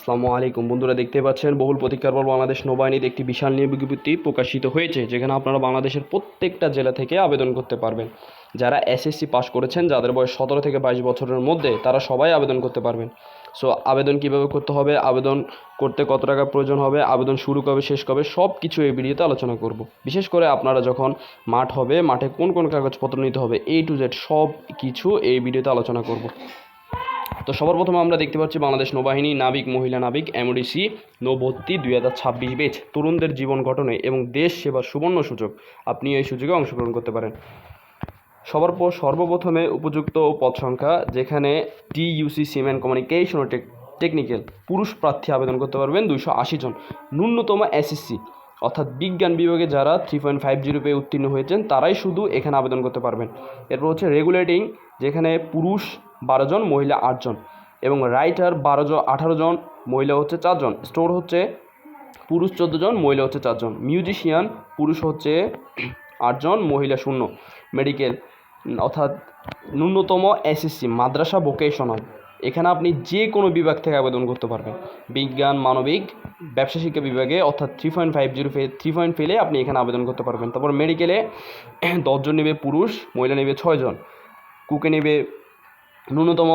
আসসালামু আলাইকুম বন্ধুরা, দেখতে পাচ্ছেন বহুল প্রতীক্ষার পর বাংলাদেশ নৌবাহিনীতে একটি বিশাল নিয়োগ বিজ্ঞপ্তি প্রকাশিত হয়েছে, যেখানে আপনারা বাংলাদেশের প্রত্যেকটা জেলা থেকে আবেদন করতে পারবেন। যারা এসএসসি পাস করেছেন, যাদের বয়স 17 থেকে 22 বছরের মধ্যে, তারা সবাই আবেদন করতে পারবেন। সো আবেদন কিভাবে করতে হবে, আবেদন করতে কত টাকা প্রয়োজন হবে, আবেদন শুরু কবে শেষ কবে, সব কিছু এই ভিডিওতে আলোচনা করব। বিশেষ করে আপনারা যখন মাঠ হবে, মাঠে কোন কোন কাগজপত্র নিতে হবে, A to Z সব কিছু এই ভিডিওতে আলোচনা করব। তো সবার প্রথমে আমরা দেখতে পাচ্ছি বাংলাদেশ নৌবাহিনী নাবিক, মহিলা নাবিক, এমওডিসি নৌভর্তি 2026 ব্যাচ তরুণদের জীবন গঠনে এবং দেশ সেবার সুবর্ণ সুযোগ। আপনি এই সুযোগে অংশগ্রহণ করতে পারেন। সর্বপ্রথমে উপযুক্ত পদ সংখ্যা, যেখানে টিইউসি সিমেন্ট কমিউনিকেশন ও টেকনিক্যাল পুরুষ প্রার্থী আবেদন করতে পারবেন 280 জন। ন্যূনতম এসএসসি অর্থাৎ বিজ্ঞান বিভাগে যারা 3.50 পেয়ে উত্তীর্ণ হয়েছেন তারাই শুধু এখানে আবেদন করতে পারবেন। এরপর হচ্ছে রেগুলেটিং, যেখানে পুরুষ 12 জন, মহিলা 8 জন, এবং রাইটার 18 জন, মহিলা হচ্ছে 4 জন। স্টোর হচ্ছে পুরুষ 14 জন, মহিলা হচ্ছে 4 জন। মিউজিশিয়ান পুরুষ হচ্ছে 8 জন, মহিলা 0। মেডিকেল অর্থাৎ ন্যূনতম এসএসসি মাদ্রাসা ভোকেশনাল, এখানে আপনি যে কোনো বিভাগ থেকে আবেদন করতে পারবেন। বিজ্ঞান, মানবিক, ব্যবসা শিক্ষা বিভাগে অর্থাৎ 3 পয়েন্ট ফেলে আপনি এখানে আবেদন করতে পারবেন। তারপর মেডিকেলে 10 জন নেবে পুরুষ, মহিলা নেবে 6 জন। কুকে নেবে ন্যূনতম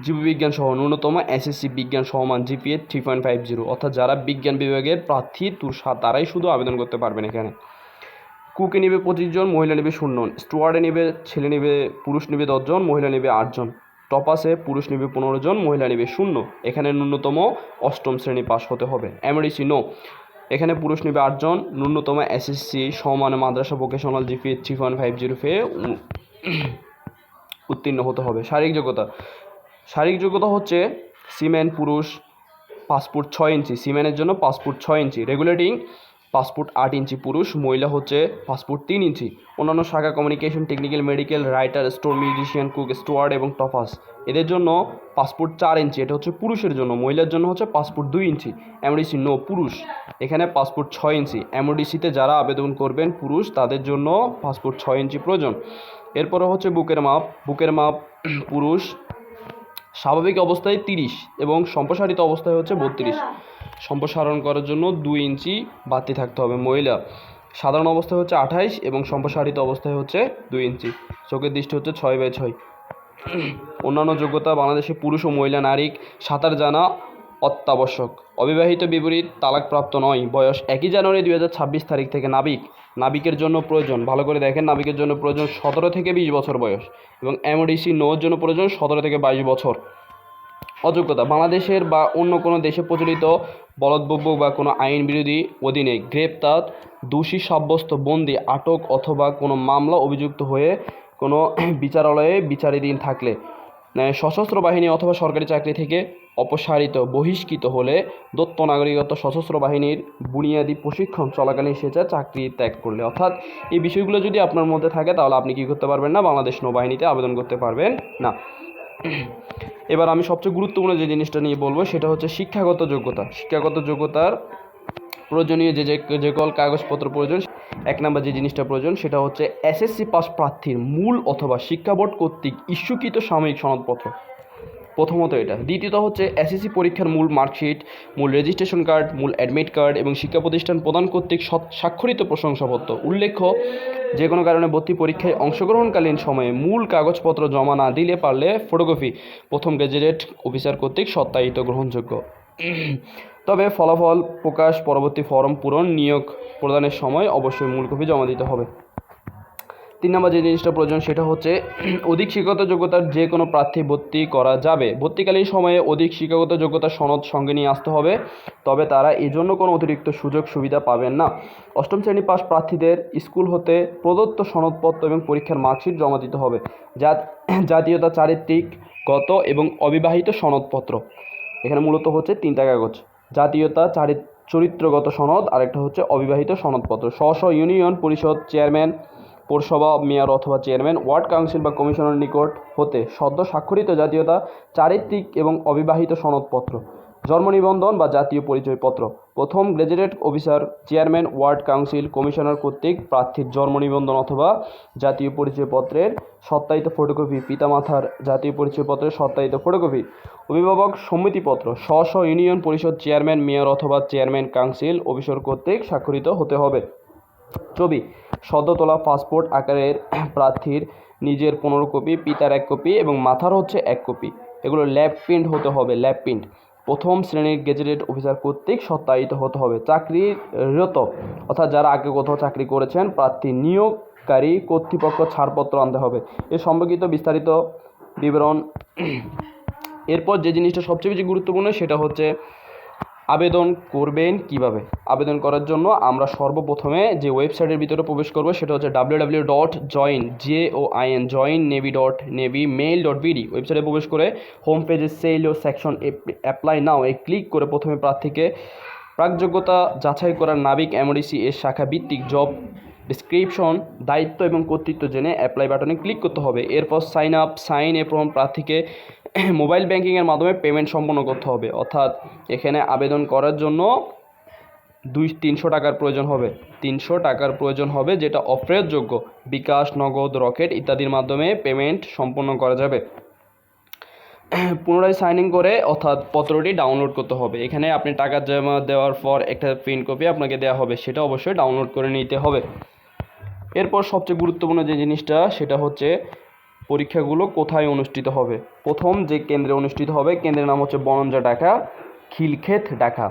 জীববিজ্ঞান সহ ন্যূনতম এসএসসি বিজ্ঞান সমান জিপিএ 3.50, অর্থাৎ যারা বিজ্ঞান বিভাগের প্রার্থী তারাই শুধু আবেদন করতে পারবেন এখানে। কুকে নেবে 25 জন, মহিলা নেবে 0। স্টুয়ার্ডে নেবে পুরুষ নেবে 10 জন, মহিলা নেবে 8 জন। টপাসে পুরুষ নেবে 15 জন, মহিলা নেবে 0। এখানে ন্যূনতম 8ম শ্রেণী পাস হতে হবে। এমডিসি নো, এখানে পুরুষ নেবে 8 জন, ন্যূনতম এসএসসি সমান মাদ্রাসা ভোকেশনাল জিপিএ 3.50 পেয়ে উত্তীর্ণ হতে হবে। শারীরিক যোগ্যতা হচ্ছে সিমেন্ট পুরুষ পাসপোর্ট 6 ইঞ্চি, সিমেন্টের জন্য passport 6 inch. Regulating passport 8 inch পুরুষ, মহিলা হচ্ছে পাসপোর্ট 3 ইঞ্চি। অন্যান্য শাখা communication, technical, medical, writer, store, musician, cook, steward এবং টপাস, এদের জন্য পাসপোর্ট 4 ইঞ্চি, এটা হচ্ছে পুরুষের জন্য। মহিলার জন্য হচ্ছে পাসপোর্ট 2 ইঞ্চি। এমওডিসি নো পুরুষ, এখানে পাসপোর্ট 6 ইঞ্চি। এমওডিসিতে যারা আবেদন করবেন পুরুষ, তাদের জন্য পাসপোর্ট 6 ইঞ্চি প্রয়োজন। এরপরে হচ্ছে বুকের মাপ পুরুষ স্বাভাবিক অবস্থায় 30 এবং সম্প্রসারিত অবস্থায় হচ্ছে 32। সম্প্রসারণ করার জন্য 2 ইঞ্চি বাড়তি থাকতে হবে। মহিলা সাধারণ অবস্থায় হচ্ছে 28 এবং সম্প্রসারিত অবস্থায় হচ্ছে 2 ইঞ্চি। চোখের দৃষ্টি হচ্ছে 6/6। অন্যান্য যোগ্যতা, বাংলাদেশে পুরুষ ও মহিলা নারীক সাঁতার জানা অত্যাবশ্যক। অবিবাহিত বিপরীত তালাকপ্রাপ্ত নয়। বয়স 1 জানুয়ারি 2026 তারিখ থেকে নাবিকের জন্য প্রয়োজন, ভালো করে দেখেন, নাবিকের জন্য প্রয়োজন 17 থেকে 20 বছর বয়স, এবং এমওডিসি নোর জন্য প্রয়োজন 17 থেকে 22 বছর। অযোগ্যতা, বাংলাদেশের বা অন্য কোনো দেশে প্রচলিত বলবৎযোগ্য বা কোনো আইন বিরোধী অধীনে গ্রেপ্তার, দোষী সাব্যস্ত, বন্দী, আটক অথবা কোনো মামলা অভিযুক্ত হয়ে কোনো বিচারালয়ে বিচারাধীন থাকলে, সশস্ত্র বাহিনী অথবা সরকারি চাকরি থেকে অপসারিত, বহিষ্কৃত হলে, দত্ত নাগরিকত্ব, সশস্ত্র বাহিনীর বুনিয়াদী প্রশিক্ষণ চলাকালীন স্বেচ্ছায় চাকরি ত্যাগ করলে, অর্থাৎ এই বিষয়গুলো যদি আপনার মধ্যে থাকে তাহলে আপনি কী করতে পারবেন না, বাংলাদেশ নৌবাহিনীতে আবেদন করতে পারবেন না। এবার আমি সবচেয়ে গুরুত্বপূর্ণ যে জিনিসটা নিয়ে বলবো সেটা হচ্ছে শিক্ষাগত যোগ্যতার প্রয়োজনীয় যে সকল কাগজপত্র প্রয়োজন। 1 নম্বর যে জিনিসটা প্রয়োজন সেটা হচ্ছে এসএসসি পাস প্রার্থীর মূল অথবা শিক্ষা বোর্ড কর্তৃক ইস্যুকৃত সাময়িক সনদপত্র, প্রথমত এটা। দ্বিতীয়ত হচ্ছে এসএসসি পরীক্ষার মূল মার্কশিট, মূল রেজিস্ট্রেশন কার্ড, মূল অ্যাডমিট কার্ড এবং শিক্ষা প্রতিষ্ঠান প্রদান কর্তৃক স্বাক্ষরিত প্রশংসাপত্র। উল্লেখ্য, যে কোনো কারণে ভর্তি পরীক্ষায় অংশগ্রহণকালীন সময়ে মূল কাগজপত্র জমা না দিলে পারলে ফটোকপি প্রথম গেজেটেড অফিসার কর্তৃক সত্যায়িত গ্রহণযোগ্য। তবে ফলাফল প্রকাশ পরবর্তী ফর্ম পূরণ নিয়োগ প্রদানের সময় অবশ্যই মূল কপি জমা দিতে হবে। 3 নম্বর যে জিনিসটা প্রয়োজন সেটা হচ্ছে অধিক শিক্ষাগত যোগ্যতার যে কোনো প্রার্থী ভর্তি করা যাবে। ভর্তিকালীন সময়ে অধিক শিক্ষাগত যোগ্যতার সনদ সঙ্গে নিয়ে আসতে হবে, তবে তারা এজন্য কোনো অতিরিক্ত সুযোগ সুবিধা পাবেন না। 8ম শ্রেণী পাস প্রার্থীদের স্কুল হতে প্রদত্ত সনদপত্র এবং পরীক্ষার মার্কশিট জমা দিতে হবে। জাতীয়তা, চারিত্রিকগত এবং অবিবাহিত সনদপত্র, এখানে মূলত হচ্ছে 3টা কাগজ: জাতীয়তা, চরিত্রগত সনদ, আরেকটা হচ্ছে অবিবাহিত সনদপত্র। স্ব ইউনিয়ন পরিষদ চেয়ারম্যান, পৌরসভা মেয়র অথবা চেয়ারম্যান, ওয়ার্ড কাউন্সিল বা কমিশনার নিকট হতে সদ্য স্বাক্ষরিত জাতীয়তা, চারিত্রিক এবং অবিবাহিত সনদপত্র। জন্ম নিবন্ধন বা জাতীয় পরিচয়পত্র। প্রথম gazetted officer chairman word council commissioner কর্তৃক প্রার্থীর জন্ম নিবন্ধন অথবা জাতীয় পরিচয়পত্রের সত্যায়িত ফটোকপি, পিতামাতার জাতীয় পরিচয়পত্রের সত্যায়িত ফটোকপি, অভিভাবক সম্মতিপত্র স্ব ইউনিয়ন পরিষদ চেয়ারম্যান, মেয়র অথবা চেয়ারম্যান কাউন্সিল অফিসার কর্তৃক স্বাক্ষরিত হতে হবে। ছবি সদ্য তোলা পাসপোর্ট আকারের প্রার্থীর নিজের 15 কপি, পিতার 1 কপি এবং মাথার হচ্ছে 1 কপি। এগুলো ল্যাব প্রিন্ট হতে হবে, ল্যাব প্রিন্ট। প্রথম শ্রেণীর গেজেটেড অফিসার কর্তৃক সত্যায়িত হতে হবে। চাকরিরত অর্থাৎ যারা আগে কোথাও চাকরি করেছেন প্রার্থী নিয়োগকারী কর্তৃপক্ষ ছাড়পত্র আনতে হবে। এ সম্পর্কিত বিস্তারিত বিবরণ। এরপর যে জিনিসটা সবচেয়ে বেশি গুরুত্বপূর্ণ সেটা হচ্ছে আবেদন করবেন কিভাবে। আবেদন করার জন্য আমরা সর্বপ্রথমে যে ওয়েবসাইটের ভিতরে প্রবেশ করব সেটা হচ্ছে www.join.navy.mail.bd। ওয়েবসাইটে প্রবেশ করে হোম পেজে সেল ও সেকশন অ্যাপ্লাই নাও এ ক্লিক করে প্রথমে প্রার্থীকে প্রাকযোগ্যতা যাচাই করার নাবিক এমডিসি এর শাখা ভিত্তিক জব ডিসক্রিপশন, দায়িত্ব এবং কর্তৃত্ব জেনে অ্যাপ্লাই বাটনে ক্লিক করতে হবে। এরপর সাইন এবং প্রার্থীকে মোবাইল ব্যাংকিংয়ের মাধ্যমে পেমেন্ট সম্পন্ন করতে হবে। অর্থাৎ এখানে আবেদন করার জন্য 300 টাকার প্রয়োজন হবে। 300 টাকার প্রয়োজন হবে, যেটা অপ্রয়োগযোগ্য। বিকাশ, নগদ, রকেট ইত্যাদির মাধ্যমে পেমেন্ট সম্পন্ন করা যাবে। পুনরায় সাইন ইন করে অর্থাৎ পত্রটি ডাউনলোড করতে হবে। এখানে আপনি টাকা জমা দেওয়ার পর একটা প্রিন্ট কপি আপনাকে দেওয়া হবে, সেটা অবশ্যই ডাউনলোড করে নিতে হবে। এরপর সবচেয়ে গুরুত্বপূর্ণ যে জিনিসটা সেটা হচ্ছে পরীক্ষাগুলো কোথায় অনুষ্ঠিত হবে। প্রথম যে কেন্দ্রে অনুষ্ঠিত হবে, কেন্দ্রের নাম হচ্ছে বনঞ্জা, ঢাকা, খিলক্ষেত, ঢাকা।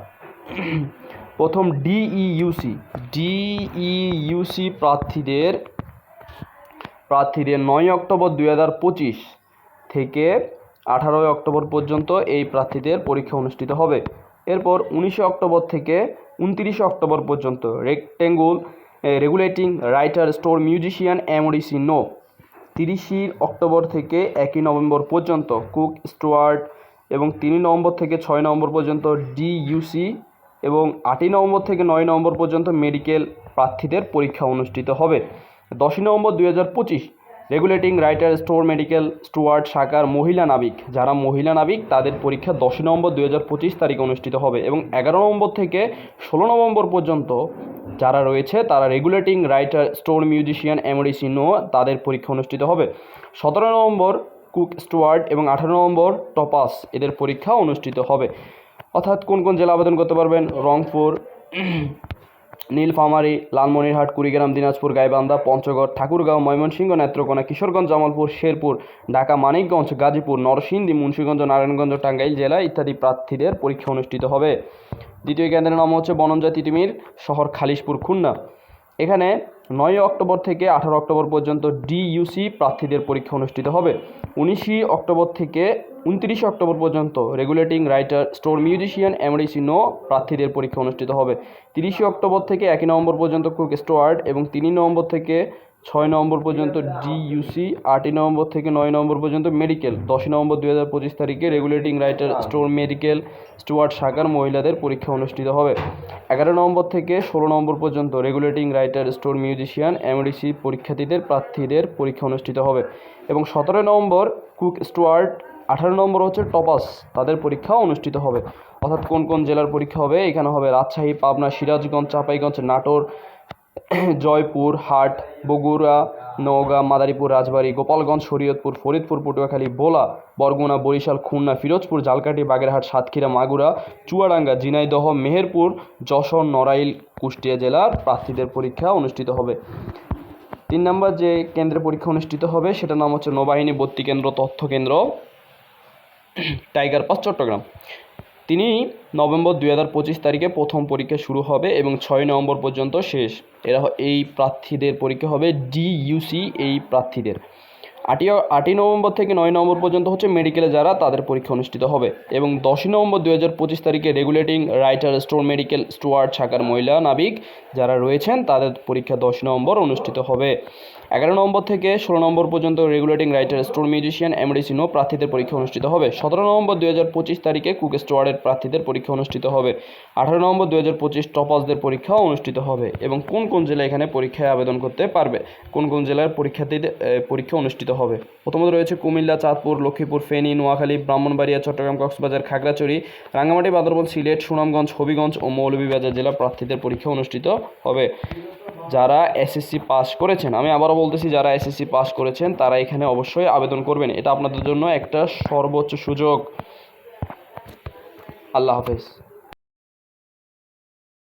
প্রথম ডিইউসি প্রার্থীদের 9 অক্টোবর 2025 থেকে 18 অক্টোবর পর্যন্ত এই প্রার্থীদের পরীক্ষা অনুষ্ঠিত হবে। এরপর 19 অক্টোবর থেকে 29 অক্টোবর পর্যন্ত regulating writer, store musician, MDC no. 30 October থেকে 1 নভেম্বর পর্যন্ত কুক, স্টুয়ার্ড এবং 3 নভেম্বর থেকে 6 নভেম্বর পর্যন্ত ডিইউসি এবং 8 নভেম্বর থেকে 9 নভেম্বর পর্যন্ত মেডিকেল প্রার্থীদের পরীক্ষা অনুষ্ঠিত হবে। 10 November 2025 regulating writer, store, medical steward শাখার মহিলা নাবিক, যারা মহিলা নাবিক তাদের পরীক্ষা 10 নভেম্বর 2025 তারিখে অনুষ্ঠিত হবে। এবং 11 নভেম্বর থেকে 16 নভেম্বর পর্যন্ত যারা রয়েছে তারা regulating writer, store musician, MDC no তাদের পরীক্ষা অনুষ্ঠিত হবে। 17 নভেম্বর কুক, স্টুয়ার্ড এবং 18 নভেম্বর টপাস এদের পরীক্ষা অনুষ্ঠিত হবে। অর্থাৎ কোন কোন জেলা আবেদন করতে পারবেন: রংপুর, নীলফামারী, লালমনিরহাট, কুড়িগ্রাম, দিনাজপুর, গাইবান্ধা, পঞ্চগড়, ঠাকুরগাঁও, ময়মনসিংহ, নেত্রকোনা, কিশোরগঞ্জ, জামালপুর, শেরপুর, ঢাকা, মানিকগঞ্জ, গাজীপুর, নরসিংদী, মুন্সিগঞ্জ, নারায়ণগঞ্জ, টাঙ্গাইল জেলা ইত্যাদি প্রার্থীদের পরীক্ষা অনুষ্ঠিত হবে। দ্বিতীয় কেন্দ্রের নাম হচ্ছে বনঞ্জা, তিতুমির শহর, খালিশপুর, খুলনা। এখানে 9 অক্টোবর থেকে 18 অক্টোবর পর্যন্ত ডিইউসি প্রার্থীদের পরীক্ষা অনুষ্ঠিত হবে। 19 অক্টোবর থেকে 29 অক্টোবর পর্যন্ত regulating writer, store musician, MDC no প্রার্থীদের পরীক্ষা অনুষ্ঠিত হবে। 30 অক্টোবর থেকে 1 নভেম্বর পর্যন্ত কুক, স্টুয়ার্ড এবং 3 নভেম্বর থেকে 6 নভেম্বর পর্যন্ত ডিইউসি, 8 নভেম্বর থেকে 9 নভেম্বর পর্যন্ত মেডিকেল। 10 নভেম্বর 2025 তারিখে regulating writer, store, medical steward শাখার মহিলাদের পরীক্ষা অনুষ্ঠিত হবে। 11 নভেম্বর থেকে 16 নভেম্বর পর্যন্ত regulating writer, store musician, MDC পরীক্ষার্থীদের প্রার্থীদের পরীক্ষা অনুষ্ঠিত হবে। এবং 17 নভেম্বর কুক, স্টুয়ার্ড, 18 নম্বর হচ্ছে টপাস তাদের পরীক্ষা অনুষ্ঠিত হবে। অর্থাৎ কোন কোন জেলার পরীক্ষা হবে, এখানে হবে রাজশাহী, পাবনা, সিরাজগঞ্জ, চাঁপাইগঞ্জ, নাটোর, জয়পুর, হাট, বগুড়া, নওগাঁ, মাদারীপুর, রাজবাড়ী, গোপালগঞ্জ, শরীয়তপুর, ফরিদপুর, পটুয়াখালী, ভোলা, বরগুনা, বরিশাল, খুলনা, ফিরোজপুর, ঝালকাঠি, বাগেরহাট, সাতক্ষীরা, মাগুরা, চুয়াডাঙ্গা, ঝিনাইদহ, মেহেরপুর, যশোর, নড়াইল, কুষ্টিয়া জেলার প্রার্থীদের পরীক্ষা অনুষ্ঠিত হবে। 3 নম্বর যে কেন্দ্রে পরীক্ষা অনুষ্ঠিত হবে সেটার নাম হচ্ছে নৌবাহিনী ভর্তি কেন্দ্র, তথ্য কেন্দ্র, টাইগার পাস, চট্টগ্রাম। 3 নভেম্বর 2025 তারিখে প্রথম পরীক্ষা শুরু হবে এবং 6 নভেম্বর পর্যন্ত শেষ। এই প্রার্থীদের পরীক্ষা হবে ডিইউসি এই প্রার্থীদের। 8 নভেম্বর থেকে 9 নভেম্বর পর্যন্ত হচ্ছে মেডিকেলে যারা তাদের পরীক্ষা অনুষ্ঠিত হবে। এবং 10 নভেম্বর 2025 তারিখে regulating writer, store, medical steward শাখার মহিলা নাবিক যারা রয়েছেন তাদের পরীক্ষা 10 নভেম্বর অনুষ্ঠিত হবে। 11 নভেম্বর থেকে 16 নভেম্বর পর্যন্ত regulating writer, store musician, MDC no প্রার্থীদের পরীক্ষা অনুষ্ঠিত হবে। 17 নভেম্বর 2025 তারিখে কুক, স্টুয়ার্ডের প্রার্থীদের পরীক্ষা অনুষ্ঠিত হবে। 18 নভেম্বর 2025 টপাসদের পরীক্ষা অনুষ্ঠিত হবে। এবং কোন কোন জেলা এখানে পরীক্ষায় আবেদন করতে পারবে, কোন কোন জেলার পরীক্ষা অনুষ্ঠিত হবে। প্রথমত রয়েছে কুমিল্লা, চাঁদপুর, লক্ষ্মীপুর, ফেনী, নোয়াখালী, ব্রাহ্মণবাড়িয়া, চট্টগ্রাম, কক্সবাজার, খাগড়াছড়ি, রাঙ্গামাটি, বান্দরবান, সিলেট, সুনামগঞ্জ, হবিগঞ্জ ও মৌলভীবাজার জেলা প্রার্থীদের পরীক্ষা অনুষ্ঠিত হবে। যারা এসএসসি পাস করেছেন, আমি আবারও বলতেছি, যারা এসএসসি পাস করেছেন তারা এখানে অবশ্যই আবেদন করবেন। এটা আপনাদের জন্য একটা সর্বোচ্চ সুযোগ। আল্লাহ হাফেজ।